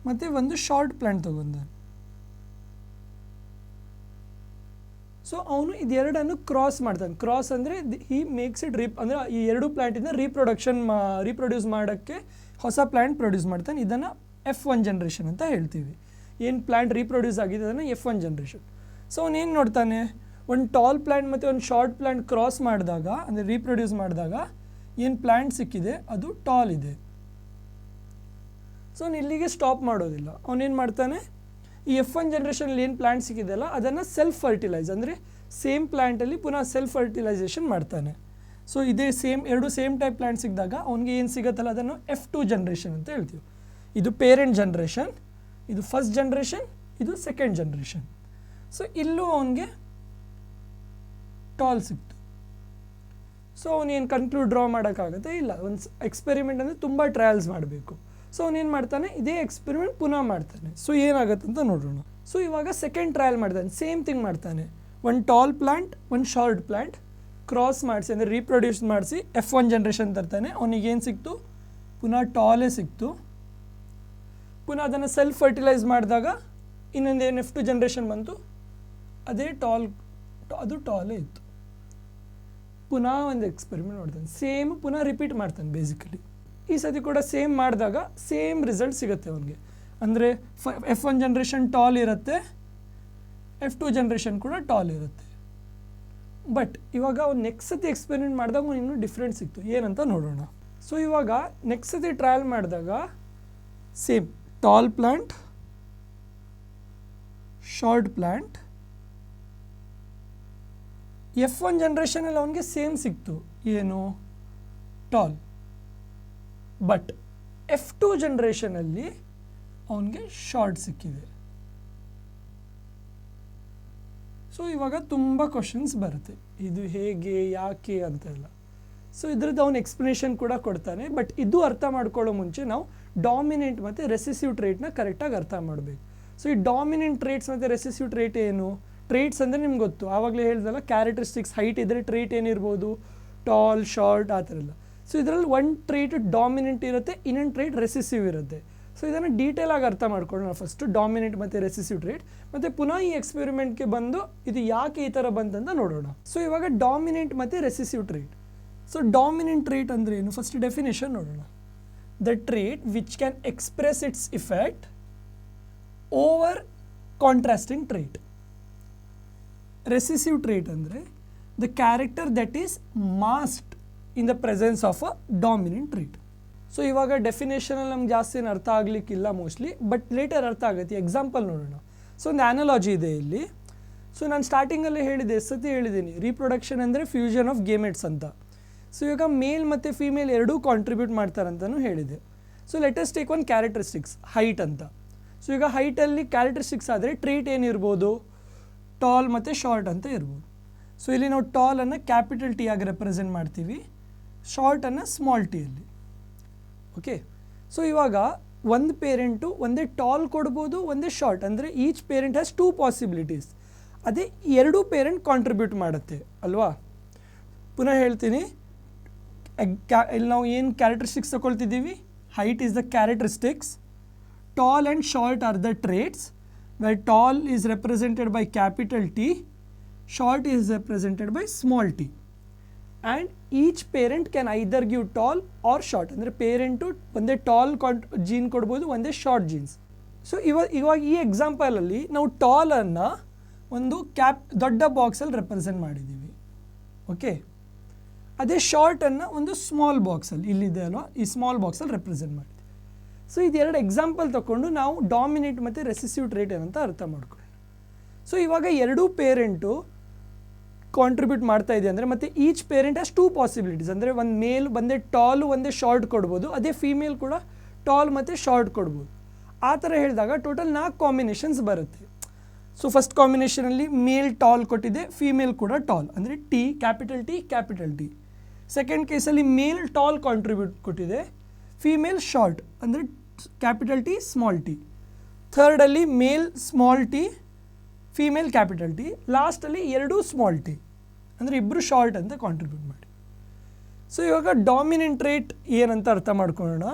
ಮತ್ತು ಒಂದು ಶಾರ್ಟ್ ಪ್ಲಾಂಟ್ ತೊಗೊತಾನೆ. ಸೊ ಅವನು ಇದೆರಡನ್ನು ಕ್ರಾಸ್ ಮಾಡ್ತಾನೆ. ಕ್ರಾಸ್ ಅಂದರೆ ಹಿ ಮೇಕ್ಸ್ ಇಟ್ ಅಂದರೆ ಈ ಎರಡು ಪ್ಲಾಂಟಿಂದ ರೀಪ್ರೊಡ್ಯೂಸ್ ಮಾಡೋಕ್ಕೆ ಹೊಸ ಪ್ಲಾಂಟ್ ಪ್ರೊಡ್ಯೂಸ್ ಮಾಡ್ತಾನೆ. ಇದನ್ನು F1 ಜನ್ರೇಷನ್ ಅಂತ ಹೇಳ್ತೀವಿ. ಏನು ಪ್ಲಾಂಟ್ ರೀಪ್ರೊಡ್ಯೂಸ್ ಆಗಿದೆ ಅದನ್ನು F1 ಜನ್ರೇಷನ್. ಸೊ ಅವನೇನು ನೋಡ್ತಾನೆ, ಒಂದು ಟಾಲ್ ಪ್ಲಾಂಟ್ ಮತ್ತು ಒಂದು ಶಾರ್ಟ್ ಪ್ಲಾಂಟ್ ಕ್ರಾಸ್ ಮಾಡಿದಾಗ ಅಂದರೆ ರೀಪ್ರೊಡ್ಯೂಸ್ ಮಾಡಿದಾಗ ಏನು ಪ್ಲಾಂಟ್ ಸಿಕ್ಕಿದೆ ಅದು ಟಾಲ್ ಇದೆ. ಸೊ ಅವ್ನು ಇಲ್ಲಿಗೆ ಸ್ಟಾಪ್ ಮಾಡೋದಿಲ್ಲ. ಅವನೇನು ಮಾಡ್ತಾನೆ, ಈ F1 ಜನ್ರೇಷನಲ್ಲಿ ಏನು ಪ್ಲಾಂಟ್ ಸಿಕ್ಕಿದೆಯಲ್ಲ ಅದನ್ನು ಸೆಲ್ಫ್ ಫರ್ಟಿಲೈಸ್ ಅಂದರೆ ಸೇಮ್ ಪ್ಲಾಂಟಲ್ಲಿ ಪುನಃ ಸೆಲ್ಫ್ ಫರ್ಟಿಲೈಸೇಷನ್ ಮಾಡ್ತಾನೆ. ಸೊ ಇದೇ ಎರಡು ಸೇಮ್ ಟೈಪ್ ಪ್ಲಾಂಟ್ ಸಿಕ್ಕಿದಾಗ ಅವ್ನಿಗೆ ಏನು ಸಿಗುತ್ತಲ್ಲ ಅದನ್ನು F2 ಜನ್ರೇಷನ್ ಅಂತ ಹೇಳ್ತೀವಿ. ಇದು ಪೇರೆಂಟ್ ಜನ್ರೇಷನ್, ಇದು ಫಸ್ಟ್ ಜನ್ರೇಷನ್, ಇದು ಸೆಕೆಂಡ್ ಜನ್ರೇಷನ್. ಸೊ ಇಲ್ಲೂ ಅವನಿಗೆ ಟಾಲ್ ಸಿಕ್ತು. ಸೊ ಅವನೇನು ಕನ್ಕ್ಲೂಡ್ ಡ್ರಾ ಮಾಡೋಕ್ಕಾಗುತ್ತೆ? ಇಲ್ಲ, ಒಂದು ಎಕ್ಸ್ಪೆರಿಮೆಂಟ್ ಅಂದರೆ ತುಂಬ ಟ್ರಯಲ್ಸ್ ಮಾಡಬೇಕು. ಸೊ ಅವನೇನು ಮಾಡ್ತಾನೆ, ಇದೇ ಎಕ್ಸ್ಪೆರಿಮೆಂಟ್ ಪುನಃ ಮಾಡ್ತಾನೆ. ಸೊ ಏನಾಗುತ್ತೆ ಅಂತ ನೋಡೋಣ. ಸೊ ಇವಾಗ ಸೆಕೆಂಡ್ ಟ್ರಯಲ್ ಮಾಡ್ತಾನೆ, ಸೇಮ್ ಥಿಂಗ್ ಮಾಡ್ತಾನೆ. ಒಂದು ಟಾಲ್ ಪ್ಲಾಂಟ್, ಒಂದು ಶಾರ್ಟ್ ಪ್ಲಾಂಟ್. ಕ್ರಾಸ್ ಮಾಡಿಸಿ ಅಂದರೆ ರೀಪ್ರೊಡ್ಯೂಸ್ ಮಾಡಿಸಿ F1 ಜನ್ರೇಷನ್ ತರ್ತಾನೆ. ಅವನಿಗೇನು ಸಿಕ್ತು, ಪುನಃ ಟಾಲೇ ಸಿಕ್ತು. ಪುನಃ ಅದನ್ನು ಸೆಲ್ಫ್ ಫರ್ಟಿಲೈಸ್ ಮಾಡಿದಾಗ ಇನ್ನೊಂದೇನು F2 ಜನ್ರೇಷನ್ ಬಂತು, ಅದೇ ಅದು ಟಾಲೇ ಇತ್ತು. ಪುನಃ ಒಂದು ಎಕ್ಸ್ಪೆರಿಮೆಂಟ್ ಮಾಡ್ತಾನೆ, ಸೇಮ್ ಪುನಃ ರಿಪೀಟ್ ಮಾಡ್ತಾನೆ ಬೇಸಿಕಲಿ. ಈ ಸತಿ ಕೂಡ ಸೇಮ್ ಮಾಡಿದಾಗ ಸೇಮ್ ರಿಸಲ್ಟ್ ಸಿಗುತ್ತೆ ಅವನಿಗೆ. ಅಂದರೆ F1 ಜನ್ರೇಷನ್ ಟಾಲ್ ಇರುತ್ತೆ, F2 ಜನ್ರೇಷನ್ ಕೂಡ ಟಾಲ್ ಇರುತ್ತೆ. ಬಟ್ ಇವಾಗ ಅವ್ನು ನೆಕ್ಸ್ಟ್ ಸತಿ ಎಕ್ಸ್ಪೆರಿಮೆಂಟ್ ಮಾಡಿದಾಗ ಅವ್ನು ಇನ್ನೂ ಡಿಫ್ರೆಂಟ್ ಸಿಕ್ತು, ಏನಂತ ನೋಡೋಣ. ಸೊ ಇವಾಗ ನೆಕ್ಸ್ಟ್ ಸತಿ ಟ್ರಯಲ್ ಮಾಡಿದಾಗ same tall plant, short plant, F1 ಜನ್ರೇಷನಲ್ಲಿ ಅವನಿಗೆ ಸೇಮ್ ಸಿಕ್ತು, ಏನು ಟಾಲ್. ಬಟ್ F2 ಜನ್ರೇಷನಲ್ಲಿ ಅವನಿಗೆ ಶಾರ್ಟ್ ಸಿಕ್ಕಿದೆ. ಸೊ ಇವಾಗ ತುಂಬ ಕ್ವಶನ್ಸ್ ಬರುತ್ತೆ, ಇದು ಹೇಗೆ, ಯಾಕೆ ಅಂತೆಲ್ಲ. ಸೊ ಇದ್ರದ್ದು ಅವನು ಎಕ್ಸ್ಪ್ಲನೇಷನ್ ಕೂಡ ಕೊಡ್ತಾನೆ. ಬಟ್ ಇದು ಅರ್ಥ ಮಾಡ್ಕೊಳ್ಳೋ ಮುಂಚೆ ನಾವು ಡಾಮಿನೆಂಟ್ ಮತ್ತು ರೆಸೆಸಿವ್ ಟ್ರೇಟ್ನ ಕರೆಕ್ಟಾಗಿ ಅರ್ಥ ಮಾಡಬೇಕು. ಸೊ ಈ ಡಾಮಿನೆಂಟ್ ಟ್ರೇಟ್ಸ್ ಮತ್ತು ರೆಸೆಸಿವ್ ಟ್ರೇಟ್ ಏನು? ಟ್ರೇಟ್ಸ್ ಅಂದರೆ ನಿಮ್ಗೆ ಗೊತ್ತು, ಆವಾಗಲೇ ಹೇಳ್ದಲ್ಲ, ಕ್ಯಾರೆಕ್ಟರಿಸ್ಟಿಕ್ಸ್, ಹೈಟ್ ಇದ್ದರೆ ಟ್ರೇಟ್ ಏನಿರ್ಬೋದು, ಟಾಲ್, ಶಾರ್ಟ್, ಆ ಥರ ಎಲ್ಲ. ಸೊ ಇದರಲ್ಲಿ ಒಂದು ಟ್ರೇಟ್ ಡಾಮಿನೆಂಟ್ ಇರುತ್ತೆ, ಇನ್ನೊಂದು ಟ್ರೇಟ್ ರೆಸೆಸಿವ್ ಇರುತ್ತೆ. ಸೊ ಇದನ್ನು ಡೀಟೇಲಾಗಿ ಅರ್ಥ ಮಾಡ್ಕೊಳ್ಳೋಣ ಫಸ್ಟು, ಡಾಮಿನೆಂಟ್ ಮತ್ತು ರೆಸೆಸಿವ್ ಟ್ರೇಟ್. ಮತ್ತು ಪುನಃ ಈ ಎಕ್ಸ್ಪೆರಿಮೆಂಟ್ಗೆ ಬಂದು ಇದು ಯಾಕೆ ಈ ಥರ ಬಂತಂತ ನೋಡೋಣ. ಸೊ ಇವಾಗ ಡಾಮಿನೆಂಟ್ ಮತ್ತು recessive trait. So dominant trait ಅಂದರೆ ಏನು? ಫಸ್ಟ್ ಡೆಫಿನೇಷನ್ ನೋಡೋಣ. The trait which can express its effect over contrasting trait. Recessive trait ಅಂದರೆ the character that is masked in the presence of a dominant trait. So ಇವಾಗ ಡೆಫಿನೇಷನಲ್ಲಿ ನಮ್ಗೆ ಜಾಸ್ತಿ ಏನು ಅರ್ಥ ಆಗಲಿಕ್ಕಿಲ್ಲ ಮೋಸ್ಟ್ಲಿ, ಬಟ್ ಲೇಟರ್ ಅರ್ಥ ಆಗುತ್ತೆ. ಎಕ್ಸಾಂಪಲ್ ನೋಡೋಣ. ಸೊ ಒಂದು ಆ್ಯನಾಲಜಿ ಇದೆ ಇಲ್ಲಿ. ಸೊ ನಾನು ಸ್ಟಾರ್ಟಿಂಗಲ್ಲೇ ಹೇಳಿದೆ, ಸತಿ ಹೇಳಿದ್ದೀನಿ, ರೀಪ್ರೊಡಕ್ಷನ್ ಅಂದರೆ ಫ್ಯೂಷನ್ ಆಫ್ ಗೇಮೆಟ್ಸ್ ಅಂತ. ಸೊ ಇವಾಗ ಮೇಲ್ ಮತ್ತು ಫೀಮೇಲ್ ಎರಡೂ ಕಾಂಟ್ರಿಬ್ಯೂಟ್ ಮಾಡ್ತಾರಂತಲೂ ಹೇಳಿದೆ. So let's take one characteristics, height ಅಂತ. ಸೊ ಈಗ ಹೈಟಲ್ಲಿ ಕ್ಯಾರೆಕ್ಟರಿಸ್ಟಿಕ್ಸ್ ಆದರೆ ಟ್ರೇಟ್ ಏನಿರ್ಬೋದು, ಟಾಲ್ ಮತ್ತು ಶಾರ್ಟ್ ಅಂತ ಇರ್ಬೋದು. ಸೊ ಇಲ್ಲಿ ನಾವು ಟಾಲನ್ನು ಕ್ಯಾಪಿಟಲ್ ಟಿ ಆಗಿ ರೆಪ್ರೆಸೆಂಟ್ ಮಾಡ್ತೀವಿ, ಶಾರ್ಟನ್ನು ಸ್ಮಾಲ್ ಟಿ ಅಲ್ಲಿ. ಓಕೆ. ಸೊ ಇವಾಗ ಒಂದು ಪೇರೆಂಟು ಒಂದೇ ಟಾಲ್ ಕೊಡ್ಬೋದು, ಒಂದೇ ಶಾರ್ಟ್, ಅಂದರೆ ಈಚ್ ಪೇರೆಂಟ್ ಹ್ಯಾಸ್ 2 ಪಾಸಿಬಿಲಿಟೀಸ್. ಅದೇ ಎರಡೂ ಪೇರೆಂಟ್ ಕಾಂಟ್ರಿಬ್ಯೂಟ್ ಮಾಡುತ್ತೆ ಅಲ್ವಾ. ಪುನಃ ಹೇಳ್ತೀನಿ, ಇಲ್ಲಿ ನಾವು ಏನು ಕ್ಯಾರೆಕ್ಟರಿಸ್ಟಿಕ್ಸ್ ತಗೊಳ್ತಿದ್ದೀವಿ, height is the characteristics, tall and short are the traits, where tall is represented by capital T, short is represented by small t, and each parent can either give tall or short. ಅಂದರೆ parent ಒಂದೇ tall gene ಕೊಡ್ಬೋದು, ಒಂದೇ short jeans. So ಇವಾಗ ಈ ಎಕ್ಸಾಂಪಲಲ್ಲಿ ನಾವು ಟಾಲನ್ನು ಒಂದು ದೊಡ್ಡ ಬಾಕ್ಸಲ್ಲಿ ರೆಪ್ರೆಸೆಂಟ್ ಮಾಡಿದ್ದೀವಿ. ಓಕೆ. ಅದೇ ಶಾರ್ಟನ್ನು ಒಂದು ಸ್ಮಾಲ್ ಬಾಕ್ಸಲ್ಲಿ, ಇಲ್ಲಿದೆ ಅಲ್ವಾ, ಈ ಸ್ಮಾಲ್ ಬಾಕ್ಸಲ್ಲಿ ರೆಪ್ರೆಸೆಂಟ್ ಮಾಡಿದ್ದೀವಿ. ಸೊ ಇದೆರಡು ಎಕ್ಸಾಂಪಲ್ ತಗೊಂಡು ನಾವು ಡಾಮಿನೆಂಟ್ ಮತ್ತು ರೆಸೆಸಿವ್ ಟ್ರೇಟ್ ಏನಂತ ಅರ್ಥ ಮಾಡ್ಕೊಳ್ಳೋಣ. ಸೊ ಇವಾಗ ಎರಡೂ ಪೇರೆಂಟು ಕಾಂಟ್ರಿಬ್ಯೂಟ್ ಮಾಡ್ತಾ ಇದೆ ಅಂದರೆ, ಮತ್ತು ಈಚ್ ಪೇರೆಂಟ್ ಹ್ಯಾಸ್ 2 ಪಾಸಿಬಿಲಿಟೀಸ್. ಅಂದರೆ ಒಂದು ಮೇಲ್ ಒಂದೇ ಟಾಲು ಒಂದೇ ಶಾರ್ಟ್ ಕೊಡ್ಬೋದು, ಅದೇ ಫೀಮೇಲ್ ಕೂಡ ಟಾಲ್ ಮತ್ತು ಶಾರ್ಟ್ ಕೊಡ್ಬೋದು. ಆ ಥರ ಹೇಳಿದಾಗ ಟೋಟಲ್ 4 ಕಾಂಬಿನೇಷನ್ಸ್ ಬರುತ್ತೆ. ಸೊ ಫಸ್ಟ್ ಕಾಂಬಿನೇಷನಲ್ಲಿ ಮೇಲ್ ಟಾಲ್ ಕೊಟ್ಟಿದೆ, ಫೀಮೇಲ್ ಕೂಡ ಟಾಲ್, ಅಂದರೆ T, capital T, capital T. Second ಕೇಸಲ್ಲಿ ಮೇಲ್ ಟಾಲ್ ಕಾಂಟ್ರಿಬ್ಯೂಟ್ ಕೊಟ್ಟಿದೆ, ಫೀಮೇಲ್ ಶಾರ್ಟ್, ಅಂದರೆ ಕ್ಯಾಪಿಟಲ್ ಟಿ, ಸ್ಮಾಲ್ ಟಿ. ಥರ್ಡಲ್ಲಿ male small T, female capital T. ಲಾಸ್ಟಲ್ಲಿ ಎರಡೂ ಸ್ಮಾಲ್ ಟಿ, ಅಂದರೆ ಇಬ್ಬರು ಶಾರ್ಟ್ ಅಂತ ಕಾಂಟ್ರಿಬ್ಯೂಟ್ ಮಾಡಿ. ಸೊ ಇವಾಗ ಡಾಮಿನೆಂಟ್ ಟ್ರೇಟ್ ಏನಂತ ಅರ್ಥ ಮಾಡ್ಕೊಳ್ಳೋಣ.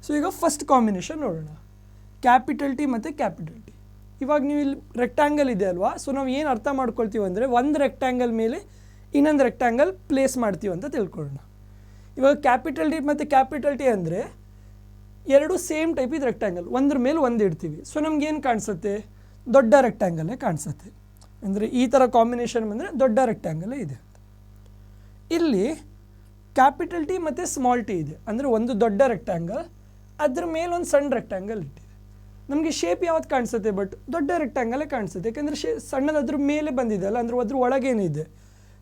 ಸೊ ಈಗ ಫಸ್ಟ್ ಕಾಂಬಿನೇಷನ್ ನೋಡೋಣ, ಕ್ಯಾಪಿಟಲ್ ಟಿ ಮತ್ತು ಕ್ಯಾಪಿಟಲ್ ಟಿ. ಇವಾಗ ನೀವು ಇಲ್ಲಿ ರೆಕ್ಟ್ಯಾಂಗಲ್ ಇದೆ ಅಲ್ವಾ. ಸೊ ನಾವು ಏನು ಅರ್ಥ ಮಾಡ್ಕೊಳ್ತೀವಿ ಅಂದರೆ, ಒಂದು ರೆಕ್ಟ್ಯಾಂಗಲ್ ಮೇಲೆ ಇನ್ನೊಂದು ರೆಕ್ಟ್ಯಾಂಗಲ್ ಪ್ಲೇಸ್ ಮಾಡ್ತೀವಿ ಅಂತ ತಿಳ್ಕೊಳ್ಳೋಣ. ಇವಾಗ ಕ್ಯಾಪಿಟಲ್ ಟಿ ಮತ್ತು ಕ್ಯಾಪಿಟಲ್ ಟಿ ಅಂದರೆ ಎರಡು ಸೇಮ್ ಟೈಪ್ ಇದು ರೆಕ್ಟ್ಯಾಂಗಲ್, ಒಂದ್ರ ಮೇಲೆ ಒಂದು ಇಡ್ತೀವಿ. ಸೊ ನಮಗೇನು ಕಾಣಿಸುತ್ತೆ, ದೊಡ್ಡ ರೆಕ್ಟ್ಯಾಂಗಲ್ಲೇ ಕಾಣಿಸುತ್ತೆ. ಅಂದರೆ ಈ ಥರ ಕಾಂಬಿನೇಷನ್ ಬಂದರೆ ದೊಡ್ಡ ರೆಕ್ಟ್ಯಾಂಗಲ್ಲೇ ಇದೆ. ಇಲ್ಲಿ ಕ್ಯಾಪಿಟಲ್ ಟಿ ಮತ್ತು ಸ್ಮಾಲ್ ಟಿ ಇದೆ, ಅಂದರೆ ಒಂದು ದೊಡ್ಡ ರೆಕ್ಟ್ಯಾಂಗಲ್, ಅದ್ರ ಮೇಲೆ ಒಂದು ಸಣ್ಣ ರೆಕ್ಟ್ಯಾಂಗಲ್ ಇಟ್ಟಿದೆ. ನಮಗೆ ಶೇಪ್ ಯಾವ್ದು ಕಾಣಿಸುತ್ತೆ, ಬಟ್ ದೊಡ್ಡ ರೆಕ್ಟ್ಯಾಂಗಲ್ಲೇ ಕಾಣಿಸುತ್ತೆ, ಯಾಕೆಂದರೆ ಸಣ್ಣದು ಅದ್ರ ಮೇಲೆ ಬಂದಿದೆ ಅಲ್ಲ, ಅಂದರೆ ಅದ್ರ ಒಳಗೇನಿದೆ.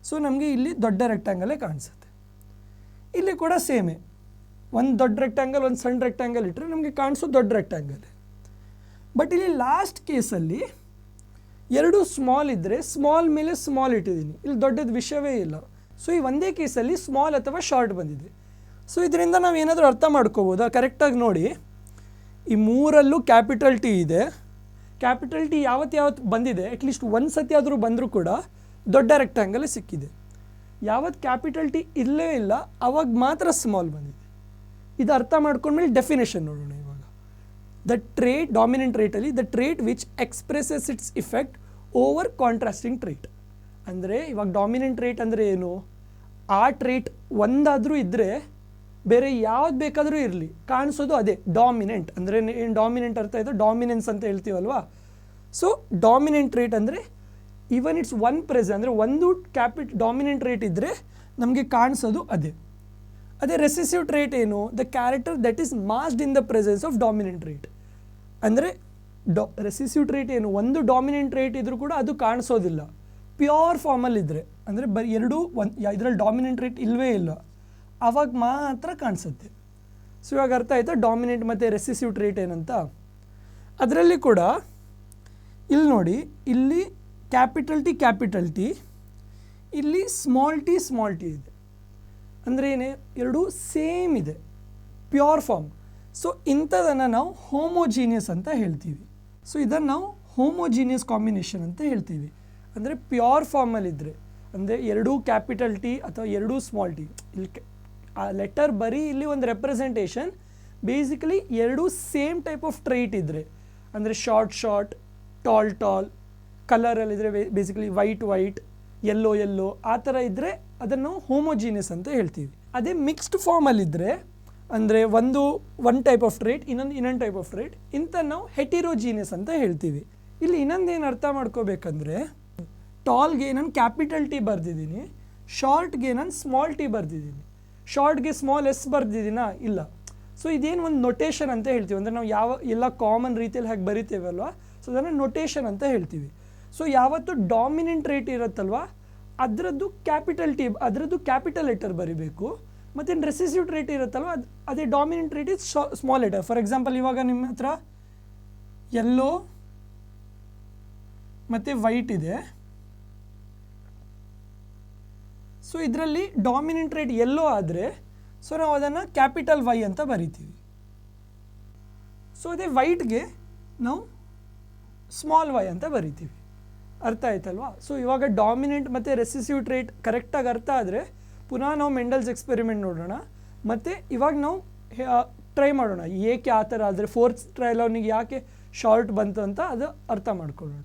ಸೊ ನಮಗೆ ಇಲ್ಲಿ ದೊಡ್ಡ ರೆಕ್ಟ್ಯಾಂಗಲ್ಲೇ ಕಾಣಿಸುತ್ತೆ. ಇಲ್ಲಿ ಕೂಡ ಸೇಮೇ, ಒಂದು ದೊಡ್ಡ ರೆಕ್ಟ್ಯಾಂಗಲ್ ಒಂದು ಸಣ್ಣ ರೆಕ್ಟ್ಯಾಂಗಲ್ ಇಟ್ಟರೆ ನಮಗೆ ಕಾಣಿಸೋದು ದೊಡ್ಡ ರೆಕ್ಟ್ಯಾಂಗಲ್. ಬಟ್ ಇಲ್ಲಿ ಲಾಸ್ಟ್ ಕೇಸಲ್ಲಿ ಎರಡು ಸ್ಮಾಲ್ ಇದ್ದರೆ ಸ್ಮಾಲ್ ಮೇಲೆ ಸ್ಮಾಲ್ ಇಟ್ಟಿದ್ದೀನಿ, ಇಲ್ಲಿ ದೊಡ್ಡದು ವಿಷಯವೇ ಇಲ್ಲ. ಸೊ ಈ ಒಂದೇ ಕೇಸಲ್ಲಿ ಸ್ಮಾಲ್ ಅಥವಾ ಶಾರ್ಟ್ ಬಂದಿದೆ. ಸೊ ಇದರಿಂದ ನಾವು ಏನಾದರೂ ಅರ್ಥ ಮಾಡ್ಕೋಬೋದಾ? ಕರೆಕ್ಟಾಗಿ ನೋಡಿ, ಈ ಮೂರಲ್ಲೂ ಕ್ಯಾಪಿಟಲ್ ಟಿ ಇದೆ. ಕ್ಯಾಪಿಟಲ್ ಟಿ ಯಾವತ್ತು ಬಂದಿದೆ, ಅಟ್ಲೀಸ್ಟ್ ಒಂದು ಸತಿ ಆದರೂ ಬಂದರೂ ಕೂಡ ದೊಡ್ಡ ರೆಕ್ಟ್ಯಾಂಗಲ್ ಸಿಕ್ಕಿದೆ. ಯಾವತ್ತು ಕ್ಯಾಪಿಟಲ್ ಟಿ ಇಲ್ಲೇ ಇಲ್ಲ ಅವಾಗ ಮಾತ್ರ ಸ್ಮಾಲ್ ಬಂದಿದೆ. ಇದು ಅರ್ಥ ಮಾಡ್ಕೊಂಡ್ಮೇಲೆ ಡೆಫಿನೇಷನ್ ನೋಡೋಣ ಇವಾಗ. ದ ಟ್ರೇಟ್ ಡಾಮಿನೆಂಟ್ ಟ್ರೇಟಲ್ಲಿ the trait which expresses its effect over contrasting trait. ಅಂದರೆ ಇವಾಗ ಡಾಮಿನೆಂಟ್ ಟ್ರೇಟ್ ಅಂದರೆ ಏನು, ಆ ಟ್ರೇಟ್ ಒಂದಾದರೂ ಇದ್ದರೆ ಬೇರೆ ಯಾವ್ದು ಬೇಕಾದರೂ ಇರಲಿ ಕಾಣಿಸೋದು ಅದೇ ಡಾಮಿನೆಂಟ್. ಅಂದರೆ ಏನು ಡಾಮಿನೆಂಟ್ ಅರ್ಥ ಆಯಿತು, ಡಾಮಿನೆನ್ಸ್ ಅಂತ ಹೇಳ್ತೀವಲ್ವಾ. ಸೊ ಡಾಮಿನೆಂಟ್ ಟ್ರೇಟ್ ಅಂದರೆ ಈವನ್ ಇಟ್ಸ್ ಒನ್ ಪ್ರೆಸೆಂಟ್, ಅಂದರೆ ಒಂದು ಡಾಮಿನೆಂಟ್ ಟ್ರೇಟ್ ಇದ್ದರೆ ನಮಗೆ ಕಾಣಿಸೋದು ಅದೇ. ಅದೇ ರೆಸೆಸಿವ್ ಟ್ರೇಟ್ ಏನು, the character that is masked in the presence of dominant trait. ಅಂದರೆ ರೆಸೆಸಿವ್ ಟ್ರೇಟ್ ಏನು, ಒಂದು ಡಾಮಿನೆಂಟ್ ಟ್ರೇಟ್ ಇದ್ರೂ ಕೂಡ ಅದು ಕಾಣಿಸೋದಿಲ್ಲ ಪ್ಯೂರ್ ಫಾರ್ಮಲ್ಲಿದ್ದರೆ. ಅಂದರೆ ಬರೀ ಎರಡೂ ಇದರಲ್ಲಿ ಡಾಮಿನೆಂಟ್ ಟ್ರೇಟ್ ಇಲ್ಲವೇ ಇಲ್ಲ, ಆವಾಗ ಮಾತ್ರ ಕಾಣಿಸುತ್ತೆ. ಸೊ ಇವಾಗ ಅರ್ಥ ಆಯಿತಾ ಡಾಮಿನೆಂಟ್ ಮತ್ತು ರೆಸೆಸಿವ್ ಟ್ರೇಟ್ ಏನಂತ. ಅದರಲ್ಲಿ ಕೂಡ ಇಲ್ಲಿ ನೋಡಿ, ಇಲ್ಲಿ ಕ್ಯಾಪಿಟಲ್ ಟಿ, ಇಲ್ಲಿ ಸ್ಮಾಲ್ ಟಿ ಇದೆ. ಅಂದರೆ ಏನೇ, ಎರಡೂ ಸೇಮ್ ಇದೆ, ಪ್ಯೂರ್ ಫಾರ್ಮ್. ಸೊ ಇಂಥದನ್ನು ನಾವು ಹೋಮೋಜೀನಿಯಸ್ ಅಂತ ಹೇಳ್ತೀವಿ. ಸೊ ಇದನ್ನು ನಾವು ಹೋಮೋಜೀನಿಯಸ್ ಕಾಂಬಿನೇಷನ್ ಅಂತ ಹೇಳ್ತೀವಿ. ಅಂದರೆ ಪ್ಯೂರ್ ಫಾರ್ಮಲ್ಲಿದ್ದರೆ, ಅಂದರೆ ಎರಡೂ ಕ್ಯಾಪಿಟಲ್ ಟಿ ಅಥವಾ ಎರಡೂ ಸ್ಮಾಲ್ ಟಿ, ಇಲ್ಲಿ ಆ ಲೆಟರ್ ಬರೀ ಇಲ್ಲಿ ಒಂದು ರೆಪ್ರೆಸೆಂಟೇಷನ್, ಬೇಸಿಕಲಿ ಎರಡೂ ಸೇಮ್ ಟೈಪ್ ಆಫ್ ಟ್ರೈಟ್ ಇದ್ದರೆ, ಅಂದರೆ ಶಾರ್ಟ್ ಟಾಲ್ ಕಲರಲ್ಲಿದ್ದರೆ ಬೇಸಿಕಲಿ ವೈಟ್ ಯೆಲ್ಲೋ ಆ ಥರ ಇದ್ದರೆ ಅದನ್ನು ಹೋಮೋಜೀನಿಯಸ್ ಅಂತ ಹೇಳ್ತೀವಿ. ಅದೇ ಮಿಕ್ಸ್ಡ್ ಫಾರ್ಮಲ್ಲಿದ್ದರೆ, ಅಂದರೆ ಒನ್ ಟೈಪ್ ಆಫ್ ಟ್ರೇಟ್ ಇನ್ನೊಂದು ಟೈಪ್ ಆಫ್ ಟ್ರೇಟ್, ಇಂಥ ನಾವು ಹೆಟಿರೋಜೀನಿಯಸ್ ಅಂತ ಹೇಳ್ತೀವಿ. ಇಲ್ಲಿ ಇನ್ನೊಂದೇನು ಅರ್ಥ ಮಾಡ್ಕೋಬೇಕಂದ್ರೆ, ಟಾಲ್ಗೆ ನಾನು ಕ್ಯಾಪಿಟಲ್ ಟಿ ಬರೆದಿದ್ದೀನಿ, ಶಾರ್ಟ್ಗೆ ನಾನು ಸ್ಮಾಲ್ ಟಿ ಬರೆದಿದ್ದೀನಿ. ಶಾರ್ಟ್ಗೆ ಸ್ಮಾಲ್ ಎಸ್ ಬರ್ದಿದ್ದೀನಾ, ಇಲ್ಲ. ಸೊ ಇದೇನು ಒಂದು ನೊಟೇಷನ್ ಅಂತ ಹೇಳ್ತೀವಿ. ಅಂದರೆ ನಾವು ಎಲ್ಲ ಕಾಮನ್ ರೀತಿಯಲ್ಲಿ ಹಾಗೆ ಬರಿತೇವಲ್ವ, ಸೊ ಅದನ್ನು ನೊಟೇಷನ್ ಅಂತ ಹೇಳ್ತೀವಿ. ಸೊ ಯಾವತ್ತು ಡಾಮಿನೆಂಟ್ ರೇಟ್ ಇರುತ್ತಲ್ವ ಅದರದ್ದು ಕ್ಯಾಪಿಟಲ್ ಲೆಟರ್ ಬರಿಬೇಕು. ಮತ್ತು ರೆಸೆಸಿವ್ ರೇಟ್ ಇರುತ್ತಲ್ವ ಅದೇ dominant rate is small letter. For example ಇವಾಗ ನಿಮ್ಮ ಹತ್ರ ಯೆಲ್ಲೋ ಮತ್ತು ವೈಟ್ ಇದೆ. ಸೊ ಇದರಲ್ಲಿ ಡಾಮಿನೆಂಟ್ ರೇಟ್ ಯೆಲ್ಲೋ ಆದರೆ ಸೊ ನಾವು ಅದನ್ನು ಕ್ಯಾಪಿಟಲ್ ವೈ ಅಂತ ಬರಿತೀವಿ. ಸೊ ಅದೇ ವೈಟ್ಗೆ ನಾವು ಸ್ಮಾಲ್ ವೈ ಅಂತ ಬರಿತೀವಿ. ಅರ್ಥ ಆಯ್ತಲ್ವಾ. ಸೊ ಇವಾಗ ಡಾಮಿನೆಂಟ್ ಮತ್ತು ರೆಸೆಸಿವ್ ಟ್ರೇಟ್ ಕರೆಕ್ಟಾಗಿ ಅರ್ಥ ಆದರೆ ಪುನಃ ನಾವು ಮೆಂಡಲ್ಸ್ ಎಕ್ಸ್ಪೆರಿಮೆಂಟ್ ನೋಡೋಣ. ಮತ್ತು ಇವಾಗ ನಾವು ಟ್ರೈ ಮಾಡೋಣ ಏಕೆ ಆ ಥರ ಆದರೆ, ಫೋರ್ತ್ ಟ್ರಯಲ್ ಅವನಿಗೆ ಯಾಕೆ ಶಾರ್ಟ್ ಬಂತು ಅಂತ ಅದು ಅರ್ಥ ಮಾಡ್ಕೊಳ್ಳೋಣ.